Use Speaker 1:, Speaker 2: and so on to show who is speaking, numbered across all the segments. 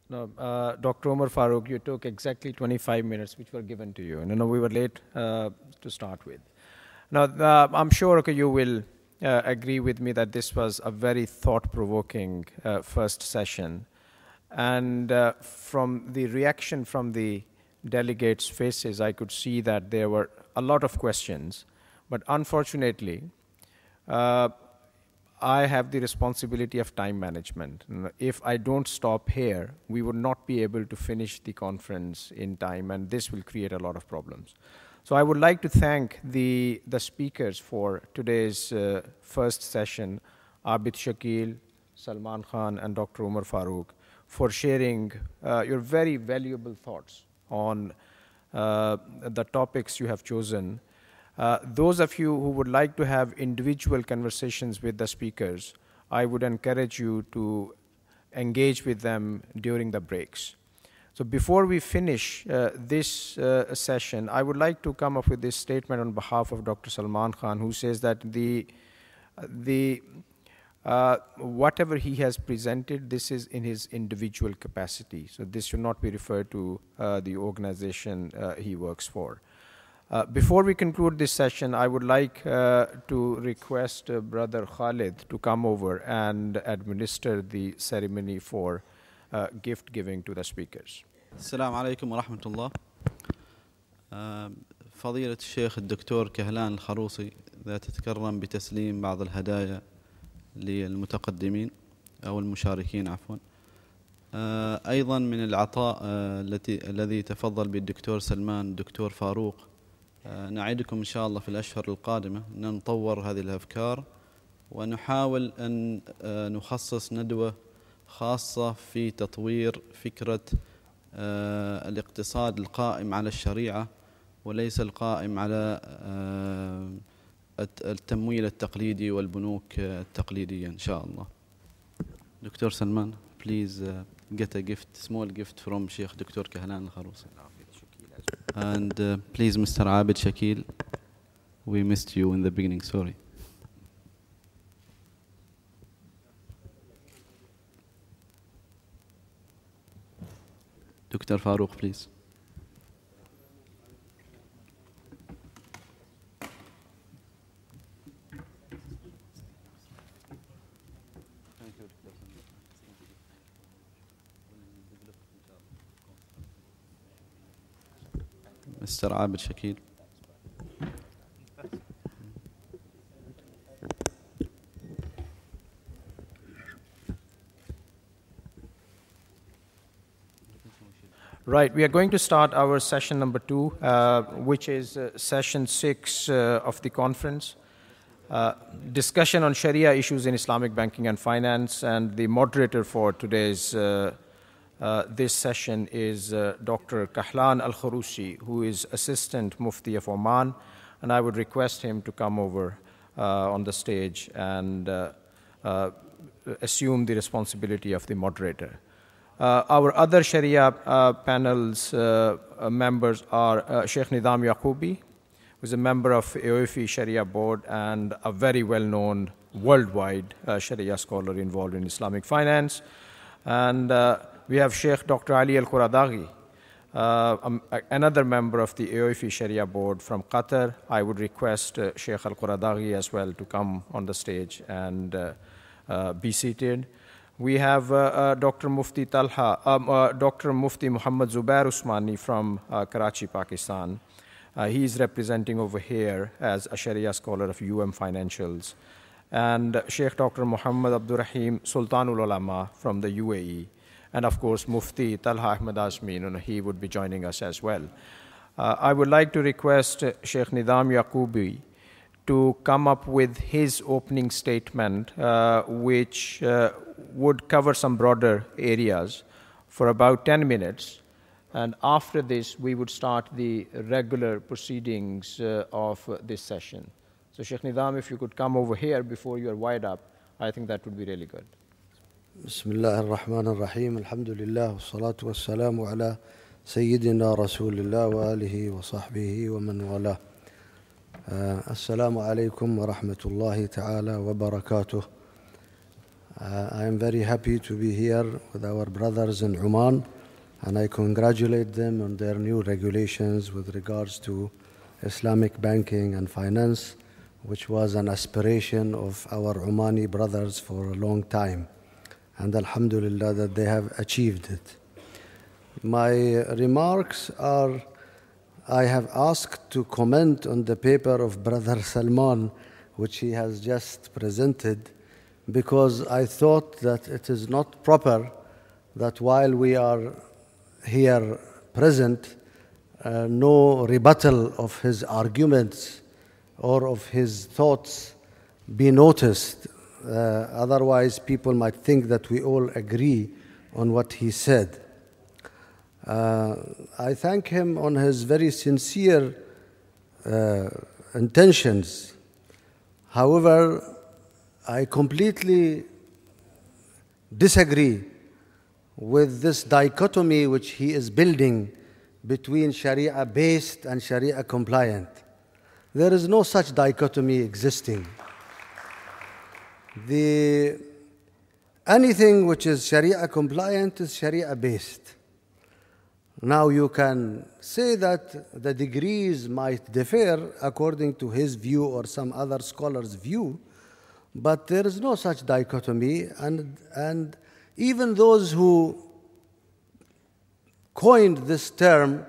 Speaker 1: No, Dr. Umar Farooq, you took exactly 25 minutes, which were given to you. And we were late to start with. Now, I'm sure you will agree with me that this was a very thought-provoking first session. And from the reaction from the delegates' faces, I could see that there were a lot of questions. But unfortunately, I have the responsibility of time management. If I don't stop here, we would not be able to finish the conference in time, and this will create a lot of problems. So I would like to thank the speakers for today's first session, Abid Shakil, Salman Khan, and Dr. Umar Farooq, for sharing your very valuable thoughts on the topics you have chosen. Those of you who would like to have individual conversations with the speakers, I would encourage you to engage with them during the breaks. So before we finish this session, I would like to come up with this statement on behalf of Dr. Salman Khan, who says that whatever he has presented, this is in his individual capacity. So this should not be referred to the organization he works for. Before we conclude this session, I would like to request Brother Khalid to come over and administer the ceremony for gift giving to the speakers.
Speaker 2: السلام عليكم ورحمة الله. فضيلة الشيخ الدكتور كهلان الخروصي إذا تتكرم بتسليم بعض الهدايا للمتقدمين أو المشاركين عفوا. أيضا من العطاء الذي تفضل بالدكتور سلمان الدكتور فاروق، نعدكم إن شاء الله في الأشهر القادمة أن نطور هذه الأفكار ونحاول أن نخصص ندوة خاصة في تطوير فكرة الاقتصاد القائم على الشريعة وليس القائم على التمويل التقليدي والبنوك التقليدية إن شاء الله. دكتور سلمان, please get a gift, small gift from Sheikh Dr. Kahlan al-Kharousi. And please, Mr. Abid Shakil, we missed you in the beginning, sorry. Dr. Farooq, please. Mr. Abid Shakil.
Speaker 1: Right, we are going to start our session number 2, which is session 6 of the conference. Discussion on Sharia issues in Islamic banking and finance, and the moderator for today's this session is Dr. Kahlan al-Kharousi, who is Assistant Mufti of Oman, and I would request him to come over on the stage and assume the responsibility of the moderator. Our other Sharia panel's members are Sheikh Nidam Yaqubi, who is a member of OIEF Sharia board and a very well-known worldwide Sharia scholar involved in Islamic finance. And we have Sheikh Dr. Ali al-Quradaghi, another member of the OIEF Sharia board from Qatar. I would request Sheikh al-Quradaghi as well to come on the stage and be seated. We have Dr. Mufti Dr. Mufti Muhammad Zubair Usmani from Karachi, Pakistan. He is representing over here as a Sharia scholar of Financials. And Sheikh Dr. Muhammad Abdurrahim Sultanul Ulama from the UAE. And of course, Mufti Talha Ahmed Azmin, he would be joining us as well. I would like to request Sheikh Nidam Yaqubi to come up with his opening statement, which would cover some broader areas for about 10 minutes. And after this, we would start the regular proceedings of this session. So Sheikh Nidam, if you could come over here before you are wide up, I think that would be really good.
Speaker 3: بسم الله الرحمن الرحيم الحمد لله والصلاة والسلام على سيدنا رسول الله وآله وصحبه ومن والاه. السلام عليكم ورحمة الله تعالى وبركاته. I am very happy to be here with our brothers in Oman, and I congratulate them on their new regulations with regards to Islamic banking and finance, which was an aspiration of our Omani brothers for a long time. And alhamdulillah that they have achieved it. My remarks are, I have asked to comment on the paper of Brother Salman, which he has just presented, because I thought that it is not proper that while we are here present, no rebuttal of his arguments or of his thoughts be noticed. Otherwise, people might think that we all agree on what he said. I thank him on his very sincere intentions. However, I completely disagree with this dichotomy which he is building between Sharia-based and Sharia-compliant. There is no such dichotomy existing. Anything which is Sharia-compliant is Sharia-based. Now you can say that the degrees might differ according to his view or some other scholar's view, but there is no such dichotomy, and even those who coined this term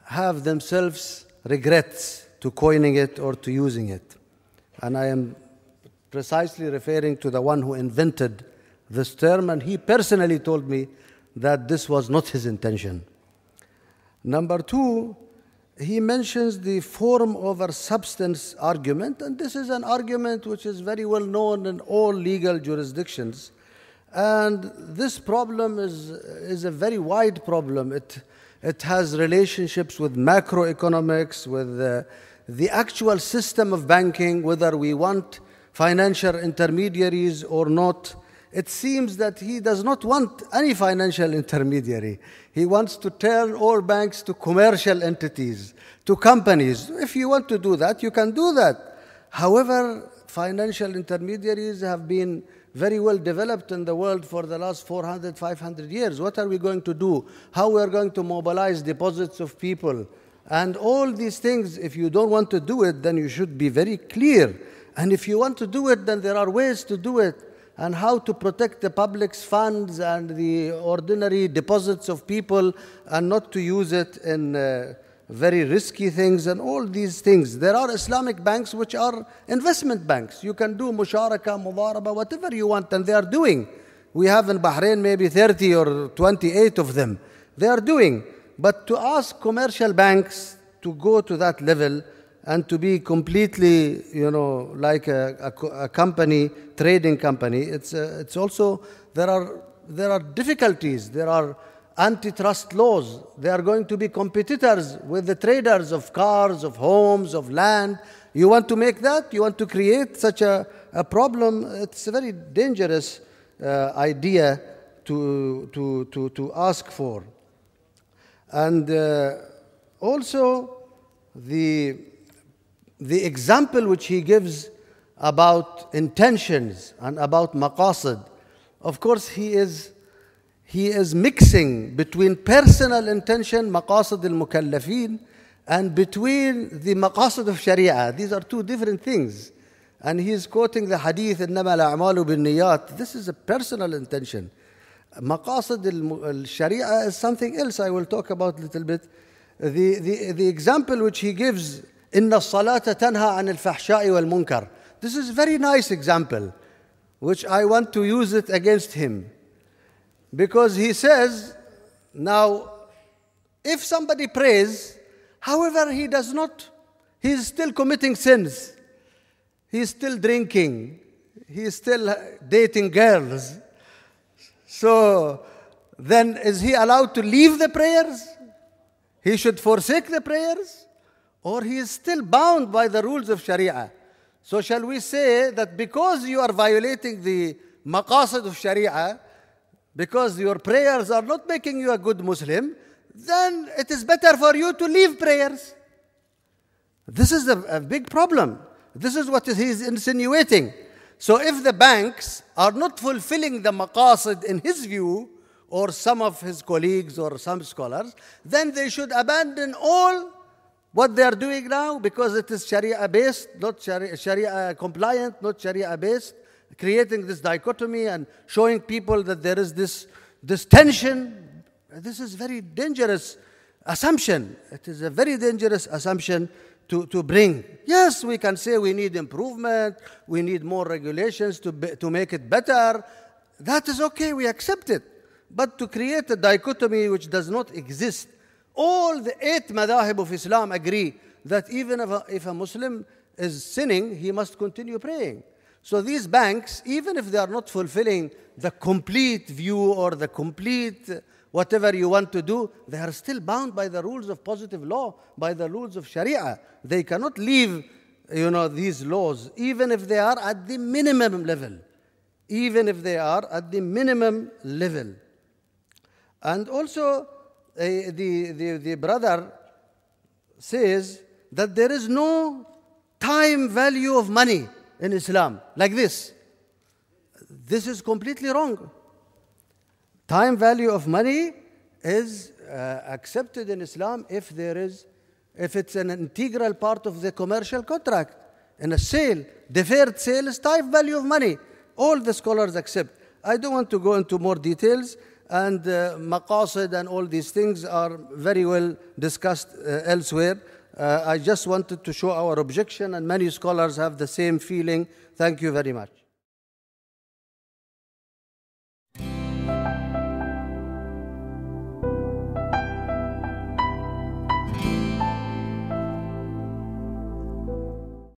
Speaker 3: have themselves regrets to coining it or to using it. And I am precisely referring to the one who invented this term, and he personally told me that this was not his intention. Number two, he mentions the form over substance argument, and this is an argument which is very well known in all legal jurisdictions. And this problem is a very wide problem. It has relationships with macroeconomics, with the actual system of banking, whether we want financial intermediaries or not. It seems that he does not want any financial intermediary. He wants to turn all banks to commercial entities, to companies. If you want to do that, you can do that. However, financial intermediaries have been very well developed in the world for the last 400, 500 years. What are we going to do? How we are going to mobilize deposits of people? And all these things, if you don't want to do it, then you should be very clear. And if you want to do it, then there are ways to do it. And how to protect the public's funds and the ordinary deposits of people and not to use it in very risky things and all these things. There are Islamic banks which are investment banks. You can do musharaka, mudaraba, whatever you want, and they are doing. We have in Bahrain maybe 30 or 28 of them. They are doing. But to ask commercial banks to go to that level and to be completely, like a company, trading company, it's also, there are difficulties. There are antitrust laws. They are going to be competitors with the traders of cars, of homes, of land. You want to make that? You want to create such a problem? It's a very dangerous idea to ask for. And also the example which he gives about intentions and about maqasid, of course he is mixing between personal intention, maqasid al-mukallafin, and between the maqasid of Sharia. These are two different things. And he is quoting the hadith, إِنَّمَا الْأَعْمَالُ بِالنِّيَّاتِ. This is a personal intention. Maqasid al-Sharia is something else I will talk about a little bit. The example which he gives, إِنَّ الصَّلَاةَ تَنْهَى عَنِ الْفَحْشَاءِ وَالْمُنْكَرِ. This is a very nice example, which I want to use it against him. Because he says, now, if somebody prays, however, he is still committing sins. He is still drinking. He is still dating girls. So, then is he allowed to leave the prayers? He should forsake the prayers? Or he is still bound by the rules of Sharia? So shall we say that because you are violating the maqasid of Sharia, because your prayers are not making you a good Muslim, then it is better for you to leave prayers? This is a big problem. This is what he is insinuating. So if the banks are not fulfilling the maqasid in his view, or some of his colleagues or some scholars, then they should abandon all what they are doing now, because it is Sharia-based, not Sharia-compliant, not Sharia-based, creating this dichotomy and showing people that there is this tension. This is very dangerous assumption. It is a very dangerous assumption to bring. Yes, we can say we need improvement, we need more regulations to make it better. That is okay, we accept it. But to create a dichotomy which does not exist, all the 8 madahib of Islam agree that even if a Muslim is sinning, he must continue praying. So these banks, even if they are not fulfilling the complete view or the complete whatever you want to do, they are still bound by the rules of positive law, by the rules of Sharia. They cannot leave, these laws, even if they are at the minimum level. Even if they are at the minimum level. And also, the brother says that there is no time value of money in Islam, like this. This is completely wrong. Time value of money is accepted in Islam if it's an integral part of the commercial contract. In a sale, deferred sale is time value of money. All the scholars accept. I don't want to go into more details, and maqasid and all these things are very well discussed elsewhere. I just wanted to show our objection, and many scholars have the same feeling. Thank you very much.